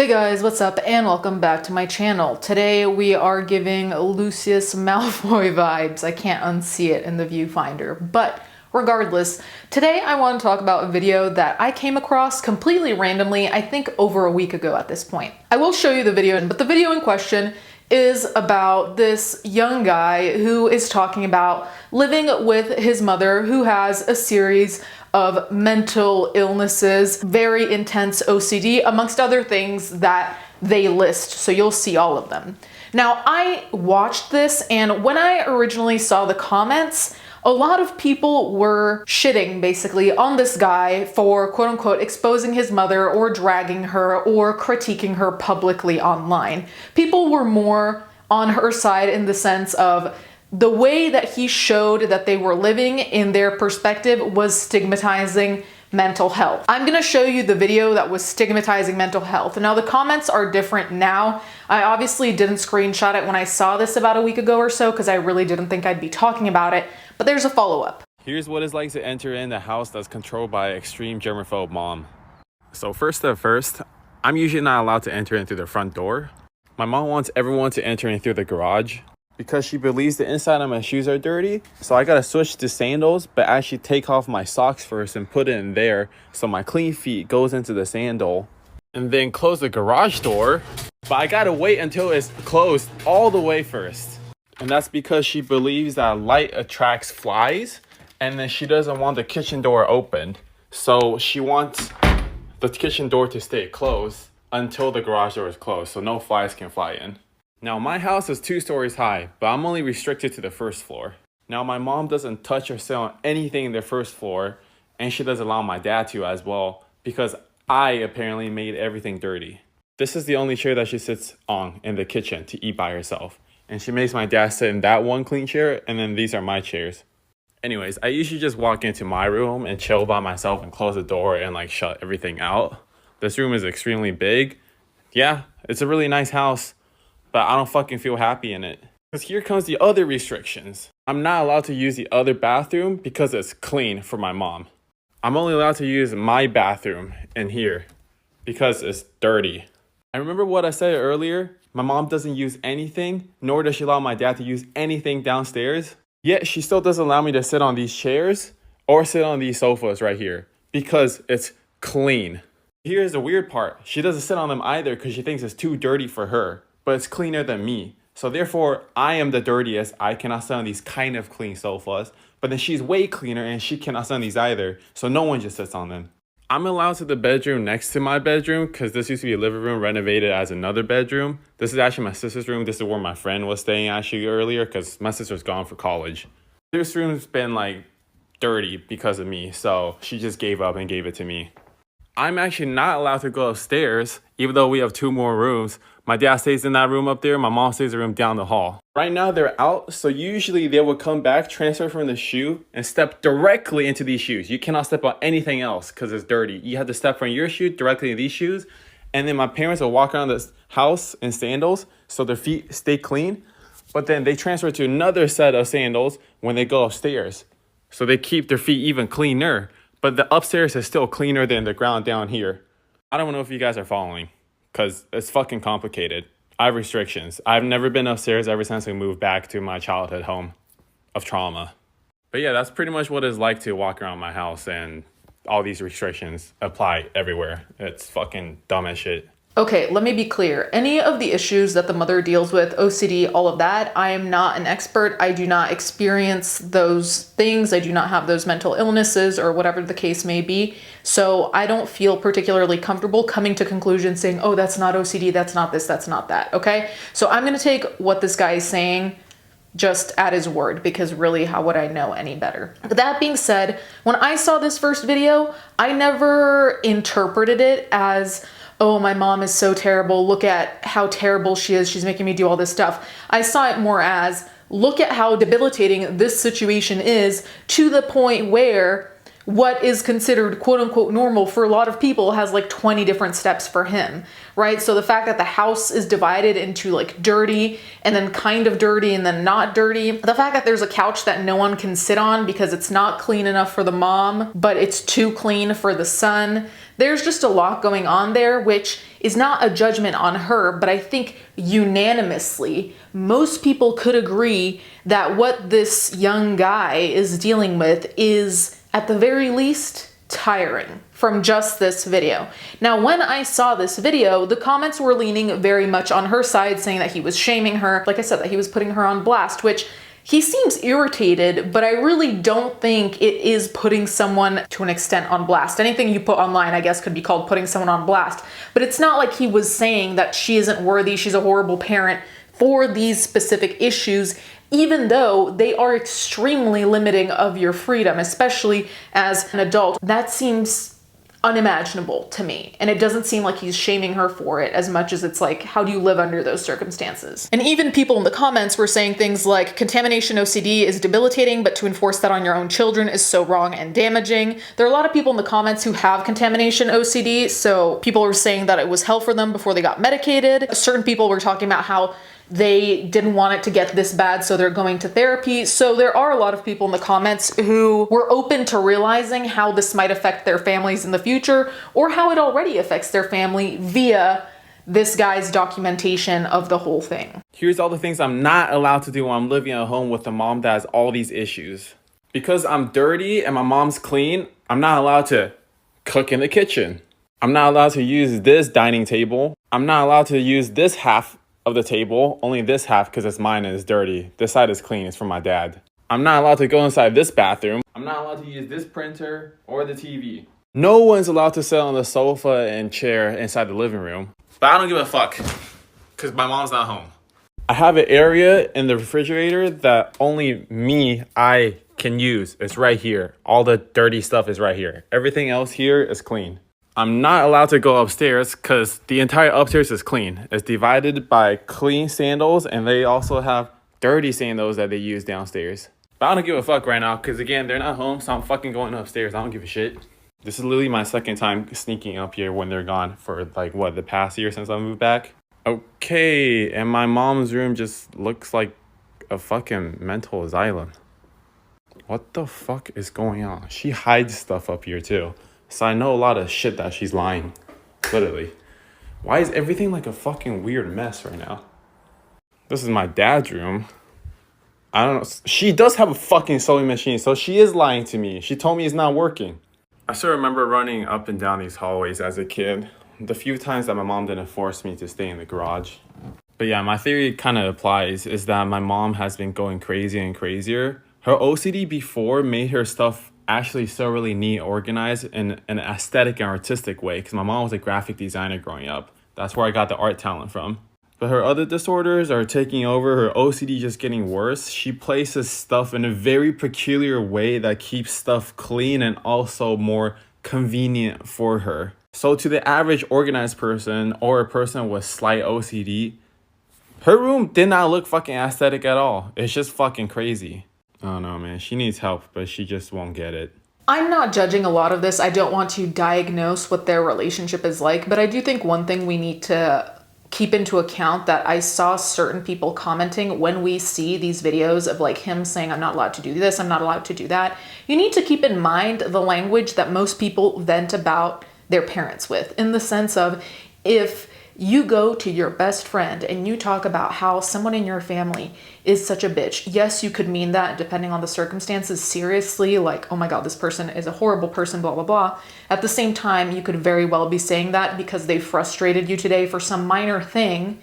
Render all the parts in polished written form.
Hey guys, what's up and welcome back to my channel. Today we are giving Lucius Malfoy vibes. I can't unsee it in the viewfinder, but regardless, today I want to talk about a video that I came across completely randomly, I think over a week ago at this point. I will show you the video, but the video in question is about this young guy who is talking about living with his mother who has a series of mental illnesses, very intense OCD, amongst other things that they list. So you'll see all of them. Now, I watched this, and when I originally saw the comments, a lot of people were shitting basically on this guy for quote unquote exposing his mother or dragging her or critiquing her publicly online. People were more on her side in the sense of the way that he showed that they were living in their perspective was stigmatizing mental health. I'm gonna show you the video that was stigmatizing mental health. Now the comments are different now. I obviously didn't screenshot it when I saw this about a week ago or so because I really didn't think I'd be talking about it, but there's a follow-up. Here's what it's like to enter in the house that's controlled by extreme germaphobe mom. So first, I'm usually not allowed to enter in through the front door. My mom wants everyone to enter in through the garage because she believes the inside of my shoes are dirty. So I gotta switch to sandals, but actually take off my socks first and put it in there so my clean feet goes into the sandal. And then close the garage door, but I gotta wait until it's closed all the way first. And that's because she believes that light attracts flies, and then she doesn't want the kitchen door opened. So she wants the kitchen door to stay closed until the garage door is closed so no flies can fly in. Now my house is 2 stories high, but I'm only restricted to the first floor. Now my mom doesn't touch or sit on anything in the first floor, and she doesn't allow my dad to as well because I apparently made everything dirty. This is the only chair that she sits on in the kitchen to eat by herself. And she makes my dad sit in that one clean chair, and then these are my chairs. Anyways, I usually just walk into my room and chill by myself and close the door and like shut everything out. This room is extremely big. Yeah, it's a really nice house, but I don't fucking feel happy in it. Because here comes the other restrictions. I'm not allowed to use the other bathroom because it's clean for my mom. I'm only allowed to use my bathroom in here because it's dirty. I remember what I said earlier. My mom doesn't use anything, nor does she allow my dad to use anything downstairs. Yet she still doesn't allow me to sit on these chairs or sit on these sofas right here because it's clean. Here's the weird part. She doesn't sit on them either because she thinks it's too dirty for her, but it's cleaner than me. So therefore, I am the dirtiest. I cannot sit on these kind of clean sofas, but then she's way cleaner and she cannot sit on these either. So no one just sits on them. I'm allowed to the bedroom next to my bedroom because this used to be a living room renovated as another bedroom. This is actually my sister's room. This is where my friend was staying actually earlier because my sister's gone for college. This room's been like dirty because of me, so she just gave up and gave it to me. I'm actually not allowed to go upstairs, even though we have 2 more rooms. My dad stays in that room up there. My mom stays in the room down the hall. Right now they're out, so usually they would come back, transfer from the shoe, and step directly into these shoes. You cannot step on anything else because it's dirty. You have to step from your shoe directly into these shoes. And then my parents will walk around this house in sandals so their feet stay clean. But then they transfer to another set of sandals when they go upstairs. So they keep their feet even cleaner. But the upstairs is still cleaner than the ground down here. I don't know if you guys are following because it's fucking complicated. I have restrictions. I've never been upstairs ever since we moved back to my childhood home of trauma. But yeah, that's pretty much what it's like to walk around my house, and all these restrictions apply everywhere. It's fucking dumb as shit. Okay, let me be clear. Any of the issues that the mother deals with, OCD, all of that, I am not an expert. I do not experience those things. I do not have those mental illnesses or whatever the case may be. So I don't feel particularly comfortable coming to conclusions saying, oh, that's not OCD, that's not this, that's not that, okay? So I'm gonna take what this guy is saying just at his word, because really, how would I know any better? But that being said, when I saw this first video, I never interpreted it as, oh, my mom is so terrible. Look at how terrible she is. She's making me do all this stuff. I saw it more as, look at how debilitating this situation is to the point where what is considered quote unquote normal for a lot of people has like 20 different steps for him, right? So the fact that the house is divided into like dirty and then kind of dirty and then not dirty, the fact that there's a couch that no one can sit on because it's not clean enough for the mom, but it's too clean for the son. There's just a lot going on there, which is not a judgment on her, but I think unanimously, most people could agree that what this young guy is dealing with is, at the very least, tiring from just this video. Now, when I saw this video, the comments were leaning very much on her side, saying that he was shaming her. Like I said, that he was putting her on blast, which he seems irritated, but I really don't think it is putting someone to an extent on blast. Anything you put online, I guess, could be called putting someone on blast. But it's not like he was saying that she isn't worthy, she's a horrible parent for these specific issues, even though they are extremely limiting of your freedom, especially as an adult. That seems unimaginable to me. And it doesn't seem like he's shaming her for it as much as it's like, how do you live under those circumstances? And even people in the comments were saying things like, contamination OCD is debilitating, but to enforce that on your own children is so wrong and damaging. There are a lot of people in the comments who have contamination OCD, so people were saying that it was hell for them before they got medicated. Certain people were talking about how they didn't want it to get this bad, so they're going to therapy. So there are a lot of people in the comments who were open to realizing how this might affect their families in the future, or how it already affects their family via this guy's documentation of the whole thing. Here's all the things I'm not allowed to do when I'm living at home with a mom that has all these issues. Because I'm dirty and my mom's clean, I'm not allowed to cook in the kitchen. I'm not allowed to use this dining table. I'm not allowed to use this half of the table, only this half because it's mine and it's dirty. This side is clean, it's from my dad. I'm not allowed to go inside this bathroom. I'm not allowed to use this printer or the TV. No one's allowed to sit on the sofa and chair inside the living room. But I don't give a fuck because my mom's not home. I have an area in the refrigerator that only I can use. It's right here. All the dirty stuff is right here. Everything else here is clean. I'm not allowed to go upstairs because the entire upstairs is clean. It's divided by clean sandals, and they also have dirty sandals that they use downstairs. But I don't give a fuck right now because, again, they're not home, so I'm fucking going upstairs. I don't give a shit. This is literally my second time sneaking up here when they're gone for, the past year since I moved back. Okay, and my mom's room just looks like a fucking mental asylum. What the fuck is going on? She hides stuff up here, too. So I know a lot of shit that she's lying. Literally. Why is everything like a fucking weird mess right now? This is my dad's room. I don't know. She does have a fucking sewing machine, so she is lying to me. She told me it's not working. I still remember running up and down these hallways as a kid. The few times that my mom didn't force me to stay in the garage. But yeah, my theory kind of applies, is that my mom has been going crazy and crazier. Her OCD before made her stuff actually so really neat, organized in an aesthetic and artistic way, because my mom was a graphic designer growing up. That's where I got the art talent from. But her other disorders are taking over, her OCD just getting worse. She places stuff in a very peculiar way that keeps stuff clean and also more convenient for her. So to the average organized person or a person with slight OCD, her room did not look fucking aesthetic at all. It's just fucking crazy. I don't know, man. She needs help, but she just won't get it. I'm not judging a lot of this. I don't want to diagnose what their relationship is like, but I do think one thing we need to keep into account that I saw certain people commenting when we see these videos of like him saying, I'm not allowed to do this, I'm not allowed to do that. You need to keep in mind the language that most people vent about their parents with, in the sense of, if you go to your best friend and you talk about how someone in your family is such a bitch. Yes, you could mean that depending on the circumstances seriously, like, oh my God, this person is a horrible person, blah, blah, blah. At the same time, you could very well be saying that because they frustrated you today for some minor thing,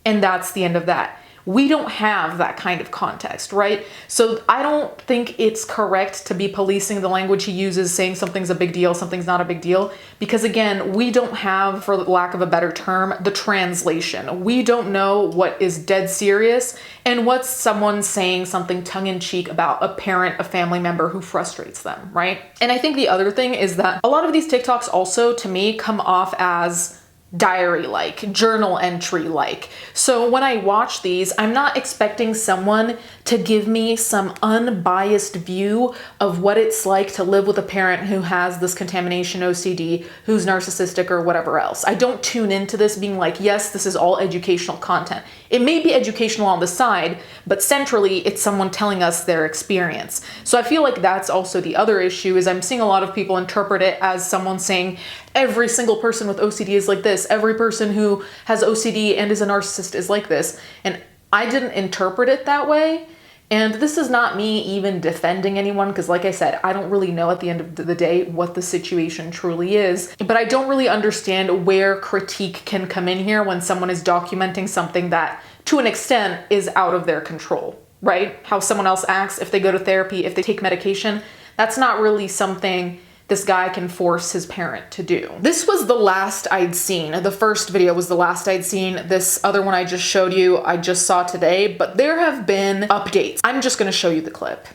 and that's the end of that. We don't have that kind of context, right? So I don't think it's correct to be policing the language he uses, saying something's a big deal, something's not a big deal, because again, we don't have, for lack of a better term, the translation. We don't know what is dead serious and what's someone saying something tongue-in-cheek about a parent, a family member who frustrates them, right? And I think the other thing is that a lot of these TikToks also, to me, come off as diary-like, journal entry-like. So when I watch these, I'm not expecting someone to give me some unbiased view of what it's like to live with a parent who has this contamination OCD, who's narcissistic or whatever else. I don't tune into this being like, yes, this is all educational content. It may be educational on the side, but centrally it's someone telling us their experience. So I feel like that's also the other issue, is I'm seeing a lot of people interpret it as someone saying every single person with OCD is like this, every person who has OCD and is a narcissist is like this. And I didn't interpret it that way. And this is not me even defending anyone, because like I said, I don't really know at the end of the day what the situation truly is. But I don't really understand where critique can come in here when someone is documenting something that, to an extent, is out of their control, right? How someone else acts, if they go to therapy, if they take medication, that's not really something this guy can force his parent to do. This was the last I'd seen. The first video was the last I'd seen. This other one I just showed you, I just saw today, but there have been updates. I'm just gonna show you the clip.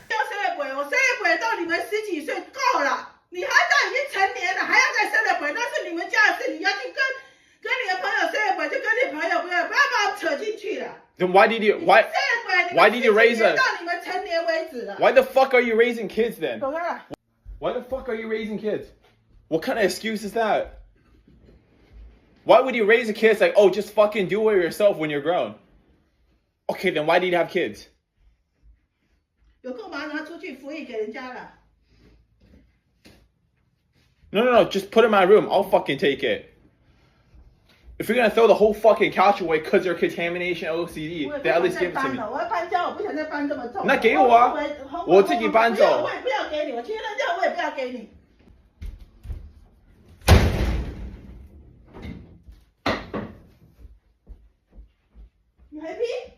Then why did you raise us? Why the fuck are you raising kids then? Why the fuck are you raising kids? What kind of excuse is that? Why would you raise a kid? It's like, oh, just fucking do it yourself when you're grown. Okay, then why do you have kids? No, just put it in my room. I'll fucking take it. If you're gonna throw the whole fucking couch away because you're contamination OCD, then at least give it to me. 那给我啊，我自己搬走。我也不要给你，我今天这我也不要给你。You happy?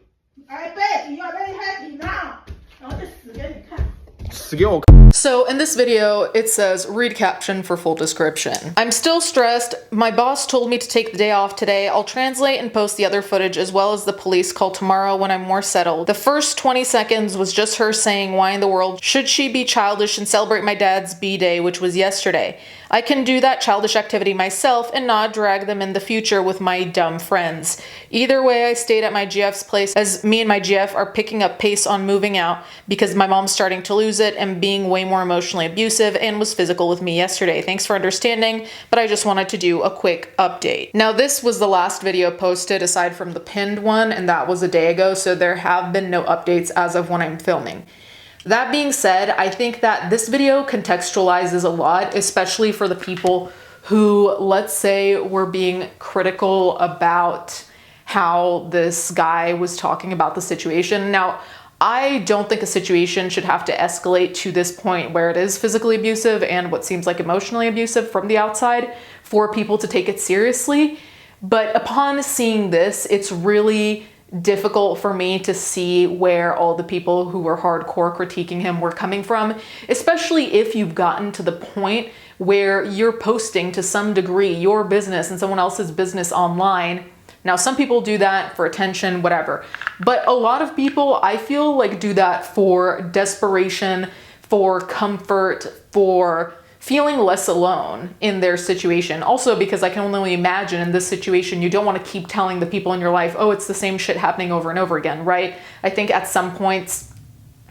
I bet you are very happy now. 然后就死给你看。死给我看。So in this video, it says, read caption for full description. I'm still stressed. My boss told me to take the day off today. I'll translate and post the other footage as well as the police call tomorrow when I'm more settled. The first 20 seconds was just her saying, why in the world should she be childish and celebrate my dad's B-day, which was yesterday? I can do that childish activity myself and not drag them in the future with my dumb friends. Either way, I stayed at my GF's place as me and my GF are picking up pace on moving out because my mom's starting to lose it and being way more emotionally abusive and was physical with me yesterday. Thanks for understanding, but I just wanted to do a quick update. Now, this was the last video posted aside from the pinned one, and that was a day ago, so there have been no updates as of when I'm filming. That being said, I think that this video contextualizes a lot, especially for the people who, let's say, were being critical about how this guy was talking about the situation. Now, I don't think a situation should have to escalate to this point where it is physically abusive and what seems like emotionally abusive from the outside for people to take it seriously. But upon seeing this, it's really difficult for me to see where all the people who were hardcore critiquing him were coming from, especially if you've gotten to the point where you're posting to some degree your business and someone else's business online. Now, some people do that for attention, whatever, but a lot of people, I feel like, do that for desperation, for comfort, for feeling less alone in their situation. Also, because I can only imagine in this situation, you don't want to keep telling the people in your life, oh, it's the same shit happening over and over again, right? I think at some points,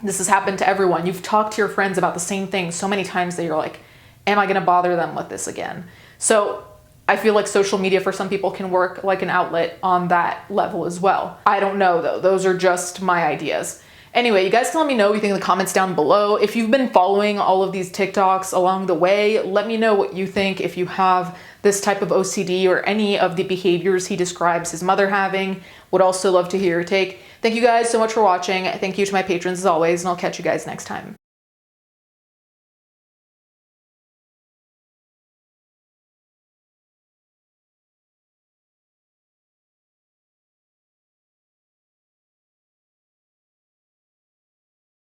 this has happened to everyone. You've talked to your friends about the same thing so many times that you're like, am I going to bother them with this again? So I feel like social media for some people can work like an outlet on that level as well. I don't know though, those are just my ideas. Anyway, you guys can let me know what you think in the comments down below. If you've been following all of these TikToks along the way, let me know what you think if you have this type of OCD or any of the behaviors he describes his mother having. Would also love to hear your take. Thank you guys so much for watching. Thank you to my patrons as always, and I'll catch you guys next time.